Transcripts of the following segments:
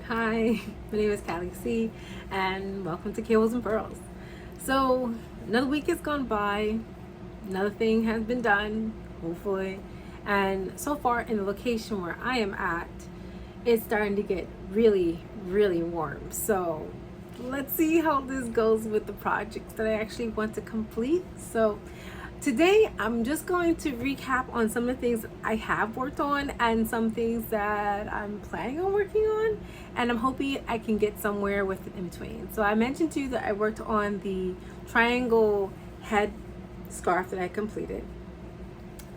Hi, my name is Callie C, and welcome to Cables and Pearls. So, another week has gone by, another thing has been done, hopefully, and so far in the location where I am at, it's starting to get really, really warm. So, let's see how this goes with the projects that I actually want to complete. So, today, I'm just going to recap on some of the things I have worked on and some things that I'm planning on working on, and I'm hoping I can get somewhere with it in between. So I mentioned to you that I worked on the triangle head scarf that I completed.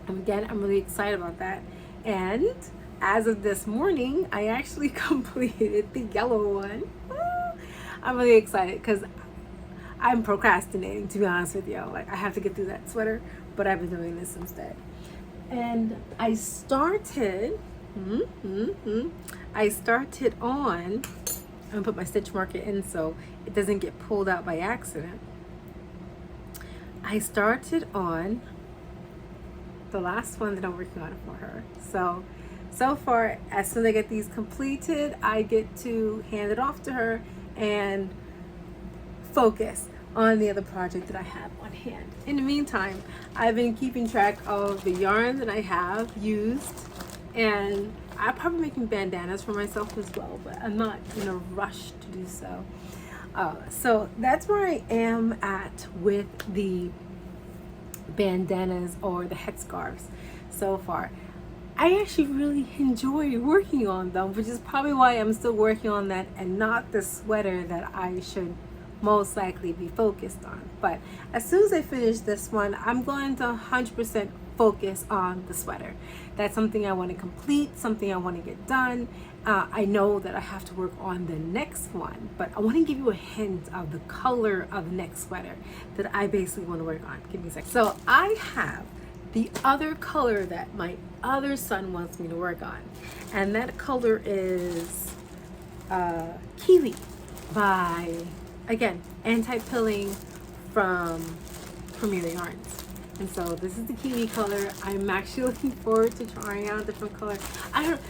And again, I'm really excited about that. And as of this morning, I actually completed the yellow one. I'm really excited because I'm procrastinating, to be honest with you. Like, I have to get through that sweater, but I've been doing this instead. And I started on, I'm gonna put my stitch marker in so it doesn't get pulled out by accident. I started on the last one that I'm working on for her. So far, as soon as I get these completed, I get to hand it off to her and focus on the other project that I have on hand. In the meantime, I've been keeping track of the yarn that I have used, and I'm probably making bandanas for myself as well, but I'm not in a rush to do so. So that's where I am at with the bandanas or the headscarves so far. I actually really enjoy working on them, which is probably why I'm still working on that and not the sweater that I should most likely be focused on. But as soon as I finish this one, I'm going to 100% focus on the sweater. That's something I want to complete, something I want to get done. I know that I have to work on the next one, but I want to give you a hint of the color of the next sweater that I basically want to work on. Give me a second. So I have the other color that my other son wants me to work on, and that color is Kiwi by, again, Anti-Pilling from Premier Yarns. And so this is the kiwi color. I'm actually looking forward to trying out a different color. I don't,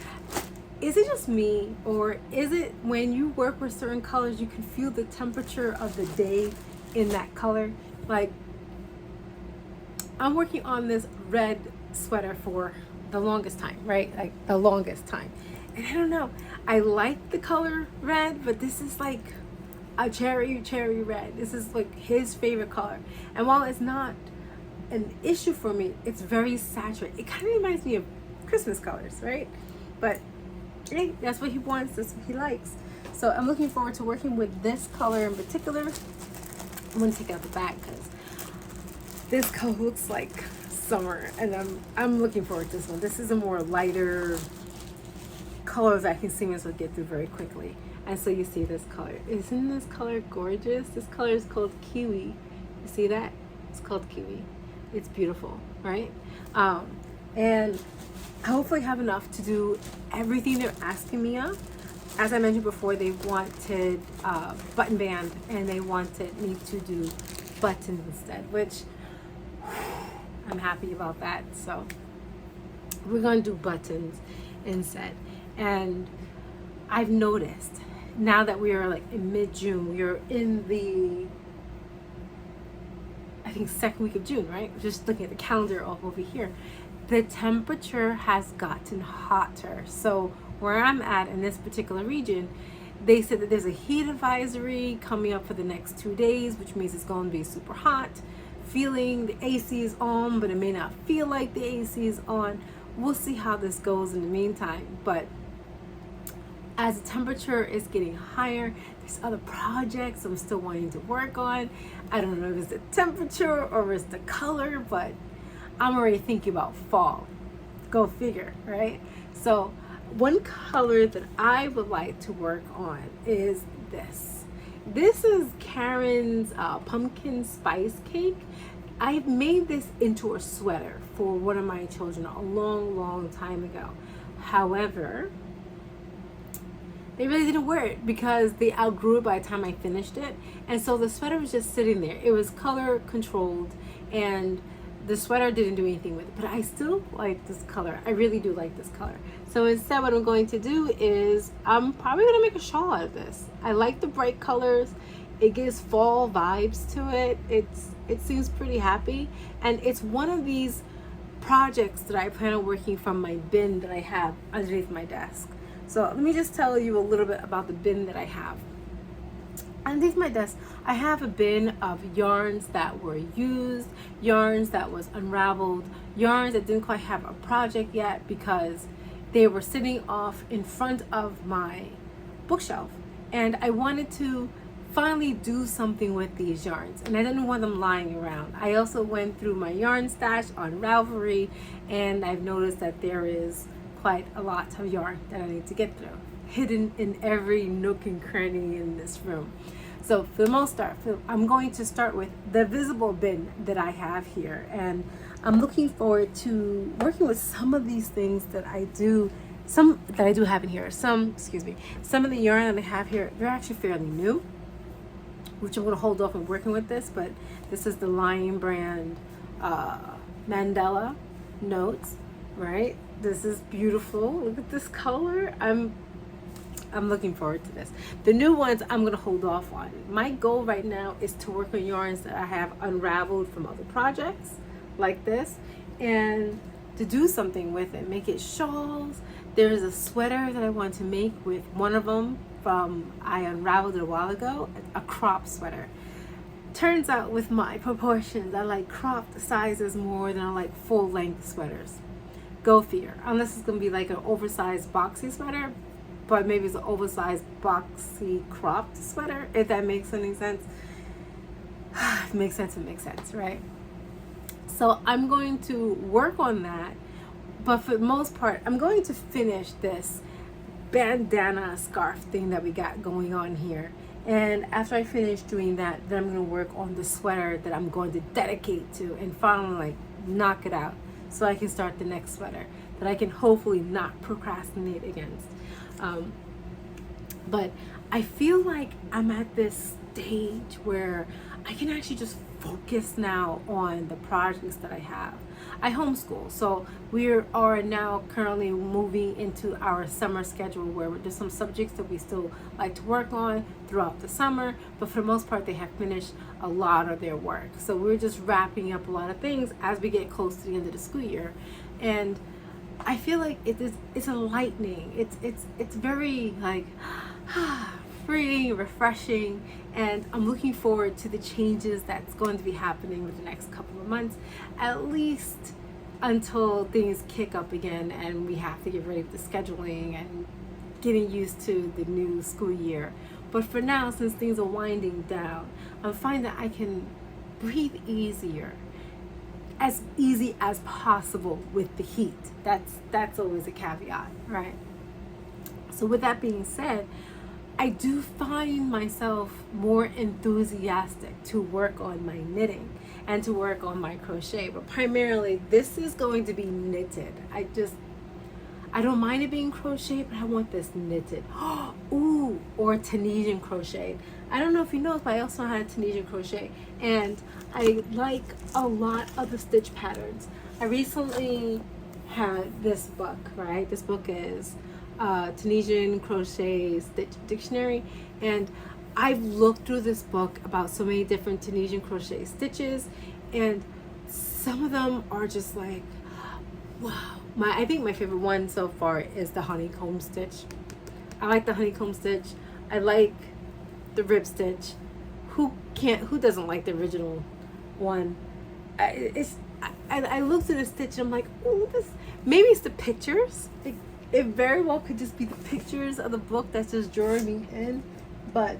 is it just me, or is it when you work with certain colors you can feel the temperature of the day in that color? Like, I'm working on this red sweater for the longest time, right? Like the longest time. And I don't know, I like the color red, but this is like a cherry red. This is like his favorite color. And while it's not an issue for me, it's very saturated. It kind of reminds me of Christmas colors, right? But hey, that's what he wants, that's what he likes. So I'm looking forward to working with this color in particular. I'm gonna take out the back because this color looks like summer, and I'm looking forward to this one. This is a more lighter color that I can seamlessly get through very quickly. And so you see this color. Isn't this color gorgeous? This color is called Kiwi. You see that? It's called Kiwi. It's beautiful, right? And I hopefully have enough to do everything they're asking me of. As I mentioned before, they wanted button band, and they wanted me to do buttons instead, which I'm happy about that. So we're gonna do buttons instead. And I've noticed now that we are like in mid-June, we are in the, I think, second week of June, right? Just looking at the calendar over here, the temperature has gotten hotter. So where I'm at in this particular region, they said that there's a heat advisory coming up for the next 2 days, which means it's going to be super hot. Feeling the AC is on, but it may not feel like the AC is on. We'll see how this goes in the meantime. But as the temperature is getting higher, there's other projects I'm still wanting to work on. I don't know if it's the temperature or it's the color, but I'm already thinking about fall. Go figure, right? So one color that I would like to work on is this. This is Karen's pumpkin spice cake. I've made this into a sweater for one of my children a long time ago. However, they really didn't wear it because they outgrew it by the time I finished it. And so the sweater was just sitting there. It was color controlled, and the sweater didn't do anything with it, but I still like this color. I really do like this color. So instead what I'm going to do is I'm probably gonna make a shawl out of this. I like the bright colors. It gives fall vibes to it. It seems pretty happy, and it's one of these projects that I plan on working from my bin that I have underneath my desk. So let me just tell you a little bit about the bin that I have. Underneath my desk, I have a bin of yarns that were used, yarns that was unraveled, yarns that didn't quite have a project yet because they were sitting off in front of my bookshelf. And I wanted to finally do something with these yarns, and I didn't want them lying around. I also went through my yarn stash on Ravelry, and I've noticed that there is quite a lot of yarn that I need to get through, hidden in every nook and cranny in this room. So for the most part, I'm going to start with the visible bin that I have here, and I'm looking forward to working with some of these things that I do have in here. Some of the yarn that I have here, they're actually fairly new, which I'm going to hold off on working with this, but this is the Lion Brand Mandala Notes, right? This is beautiful. Look at this color. I'm looking forward to this. The new ones I'm going to hold off on. My goal right now is to work on yarns that I have unraveled from other projects like this, and to do something with it, make it shawls. There's a sweater that I want to make with one of them I unraveled it a while ago, a crop sweater. Turns out with my proportions, I like cropped sizes more than I like full length sweaters. Go figure. Unless it's gonna be like an oversized boxy sweater, but maybe it's an oversized boxy cropped sweater, if that makes any sense. It makes sense, right? So I'm going to work on that, but for the most part, I'm going to finish this bandana scarf thing that we got going on here. And after I finish doing that, then I'm going to work on the sweater that I'm going to dedicate to and finally like knock it out so I can start the next sweater that I can hopefully not procrastinate against. But I feel like I'm at this stage where I can actually just focus now on the projects that I have. I homeschool, so we are now currently moving into our summer schedule where there's some subjects that we still like to work on throughout the summer, but for the most part they have finished a lot of their work. So we're just wrapping up a lot of things as we get close to the end of the school year, and I feel like it's enlightening. It's very like freeing, refreshing, and I'm looking forward to the changes that's going to be happening with the next couple of months, at least until things kick up again and we have to get ready for the scheduling and getting used to the new school year. But for now, since things are winding down, I'm finding that I can breathe easier, as easy as possible with the heat. That's always a caveat, right? So with that being said, I do find myself more enthusiastic to work on my knitting and to work on my crochet, but primarily this is going to be knitted. I don't mind it being crocheted, but I want this knitted. Ooh, or Tunisian crochet. I don't know if you know this, but I also had Tunisian crochet, and I like a lot of the stitch patterns. I recently had this book, right? This book is Tunisian Crochet Stitch Dictionary, and I've looked through this book about so many different Tunisian crochet stitches, and some of them are just like, wow. I think my favorite one so far is the honeycomb stitch. I like the honeycomb stitch. I like the rib stitch. Who doesn't like the original one? I looked at the stitch and I'm like, oh, maybe it's the pictures. It very well could just be the pictures of the book that's just drawing me in, but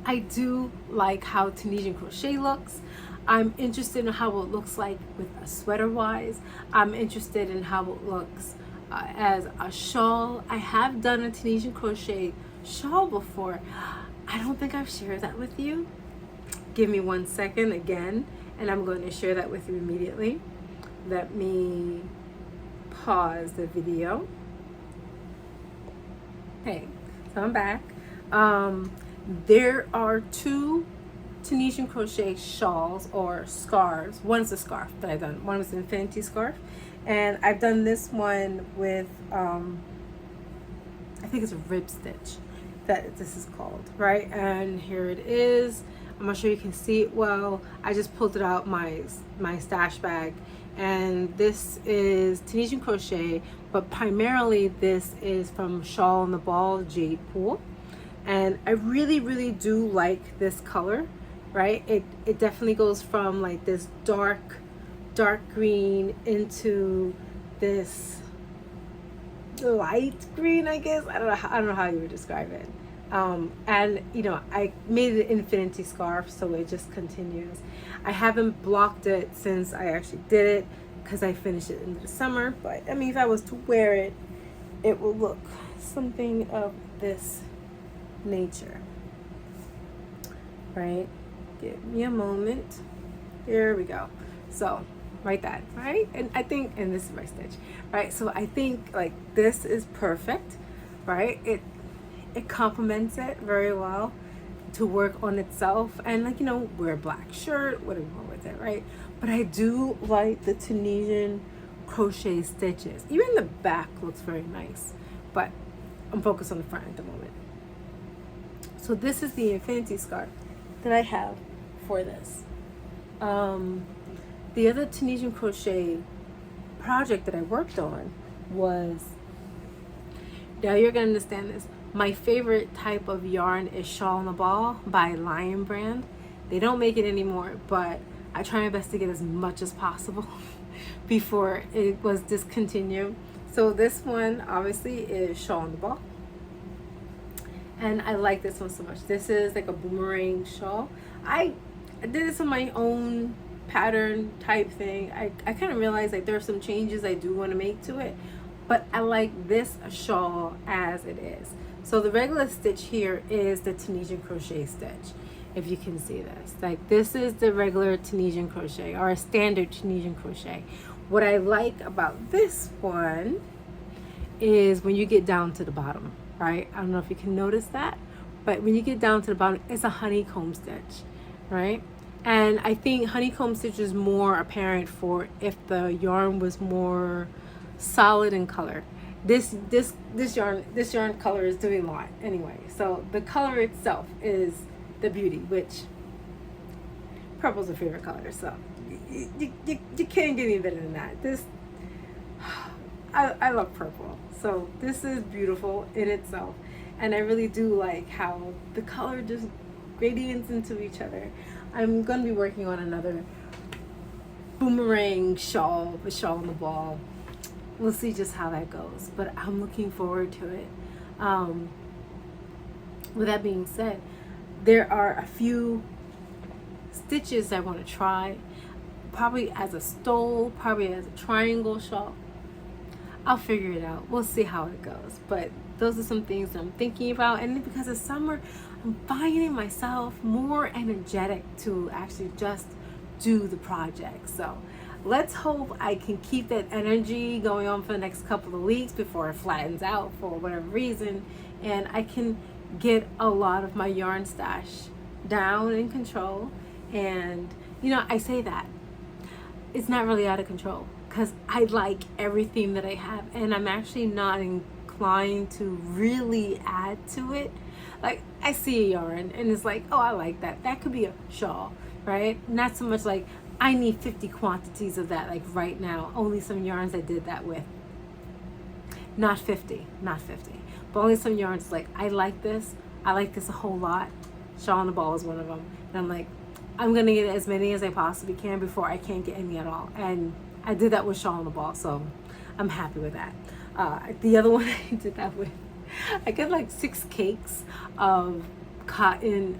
I do like how Tunisian crochet looks. I'm interested in how it looks like with a sweater wise. I'm interested in how it looks as a shawl. I have done a Tunisian crochet shawl before. I don't think I've shared that with you. Give me 1 second again, and I'm going to share that with you immediately. Let me pause the video. Okay, so I'm back. There are two Tunisian crochet shawls or scarves. One's a scarf that I've done. One was an infinity scarf, and I've done this one with I think it's a rib stitch that this is called, right? And here it is. I'm not sure you can see it well. I just pulled it out my stash bag, and this is Tunisian crochet, but primarily this is from Shawl on the Ball Jade Pool. And I really do like this color, right? It definitely goes from like this dark green into this light green, I guess. I don't know how you would describe it. And you know, I made an infinity scarf, so it just continues. I haven't blocked it since I actually did it because I finished it in the summer, but I mean, if I was to wear it, it will look something of this nature, right? Give me a moment. Here we go. So like that, right? And I think, and this is my stitch, right? So I think like this is perfect, right? It complements it very well to work on itself, and like, you know, wear a black shirt, whatever you want with it, right? But I do like the Tunisian crochet stitches. Even the back looks very nice, but I'm focused on the front at the moment. So this is the infinity scarf that I have for this. The other Tunisian crochet project that I worked on was, now you're gonna understand this, my favorite type of yarn is Shawl on the Ball by Lion Brand. They don't make it anymore, but I try my best to get as much as possible before it was discontinued. So this one obviously is Shawl on the Ball, and I like this one so much. This is like a boomerang shawl. I did this on my own pattern type thing. I kind of realized like there are some changes I do want to make to it, but I like this shawl as it is. So the regular stitch here is the Tunisian crochet stitch. If you can see this, like this is the regular Tunisian crochet or a standard Tunisian crochet. What I like about this one is when you get down to the bottom, right? I don't know if you can notice that, but when you get down to the bottom, it's a honeycomb stitch, right? And I think honeycomb stitch is more apparent for if the yarn was more solid in color. This yarn color is doing a lot anyway. So the color itself is the beauty, which purple's a favorite color. So you can't get any better than that. This, I love purple. So this is beautiful in itself. And I really do like how the color just gradients into each other. I'm going to be working on another boomerang shawl, the Shawl on the Ball. We'll see just how that goes, but I'm looking forward to it. With that being said, there are a few stitches I want to try, probably as a stole, probably as a triangle shawl. I'll figure it out. We'll see how it goes, but those are some things that I'm thinking about. And because of summer, I'm finding myself more energetic to actually just do the project. So let's hope I can keep that energy going on for the next couple of weeks before it flattens out for whatever reason, and I can get a lot of my yarn stash down in control. And you know, I say that it's not really out of control because I like everything that I have, and I'm actually not inclined to really add to it. Like I see a yarn and it's like, oh, I like that. That could be a shawl, right? Not so much like I need 50 quantities of that, like right now. Only some yarns I did that with. Not 50, but only some yarns like, I like this a whole lot. Shawl on the Ball is one of them. And I'm like, I'm gonna get as many as I possibly can before I can't get any at all. And I did that with Shawl on the Ball, so I'm happy with that. The other one I did that with, I got like 6 cakes of Karen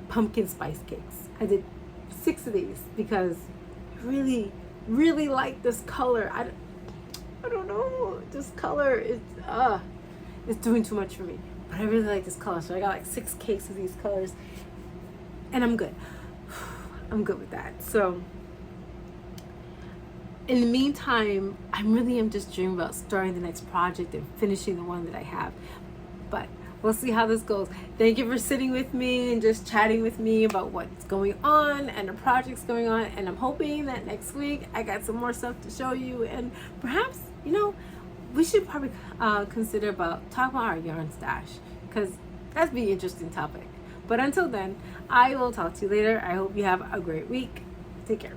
pumpkin spice cakes. I did 6 of these because I really like this color. I don't know, this color is it's doing too much for me, but I really like this color, so I got like 6 cakes of these colors, and I'm good with that. So in the meantime, I really am just dreaming about starting the next project and finishing the one that I have. But we'll see how this goes. Thank you for sitting with me and just chatting with me about what's going on and the projects going on. And I'm hoping that next week I got some more stuff to show you, and perhaps, we should probably consider about talking about our yarn stash, because that'd be an interesting topic. But until then, I will talk to you later. I hope you have a great week. Take care.